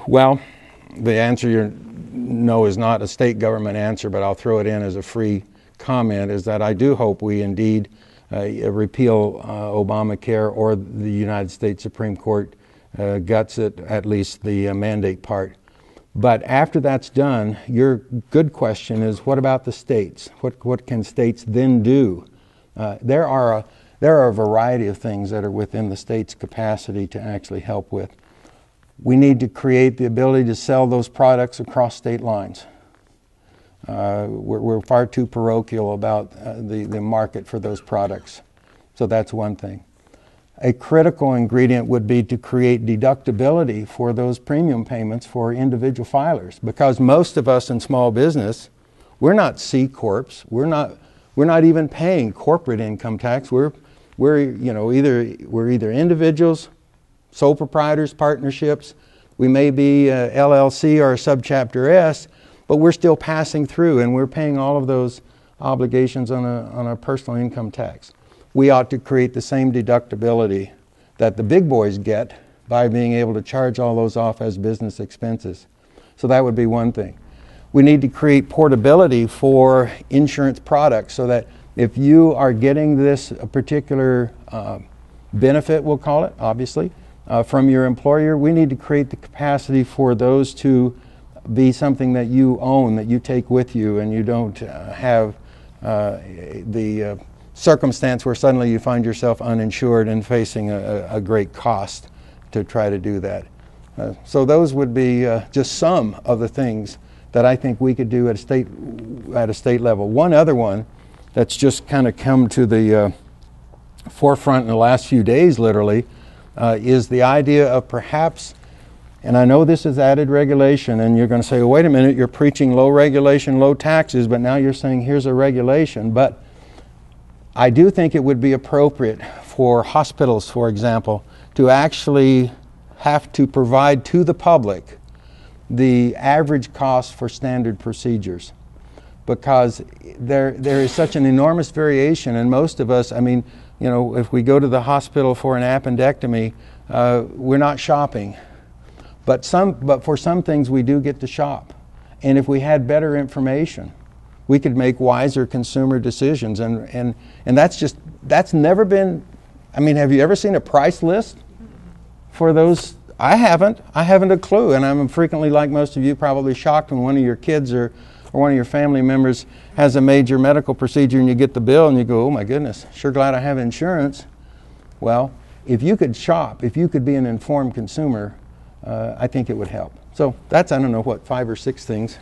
Well, the answer no is not a state government answer, but I'll throw it in as a free comment, is that I do hope we indeed repeal Obamacare, or the United States Supreme Court guts it, at least the mandate part. But after that's done, your good question is, what about the states? What can states then do? There are a variety of things that are within the state's capacity to actually help with. We need to create the ability to sell those products across state lines. We're far too parochial about the market for those products. So that's one thing. A critical ingredient would be to create deductibility for those premium payments for individual filers, because most of us in small business, we're not C corps. We're not even paying corporate income tax. We're either individuals, sole proprietors, partnerships. We may be LLC or subchapter S, but we're still passing through, and we're paying all of those obligations on a personal income tax. We ought to create the same deductibility that the big boys get by being able to charge all those off as business expenses. So that would be one thing. We need to create portability for insurance products, so that if you are getting this particular benefit, we'll call it, obviously, from your employer, we need to create the capacity for those to be something that you own, that you take with you, and you don't have the circumstance where suddenly you find yourself uninsured and facing a great cost to try to do that. So those would be just some of the things that I think we could do at a state level. One other one that's just kind of come to the forefront in the last few days, literally, is the idea of perhaps, and I know this is added regulation, and you're going to say, well, wait a minute, you're preaching low regulation, low taxes, but now you're saying here's a regulation. But I do think it would be appropriate for hospitals, for example, to actually have to provide to the public the average cost for standard procedures, because there is such an enormous variation, and most of us, I mean, you know, if we go to the hospital for an appendectomy, we're not shopping. But for some things we do get to shop. And if we had better information, we could make wiser consumer decisions. And that's never been, I mean, have you ever seen a price list for those? I haven't a clue. And I'm frequently, like most of you, probably shocked when one of your kids or one of your family members has a major medical procedure and you get the bill and you go, oh my goodness, sure glad I have insurance. Well, if you could shop, if you could be an informed consumer, I think it would help. So that's, I don't know, what, 5 or 6 things.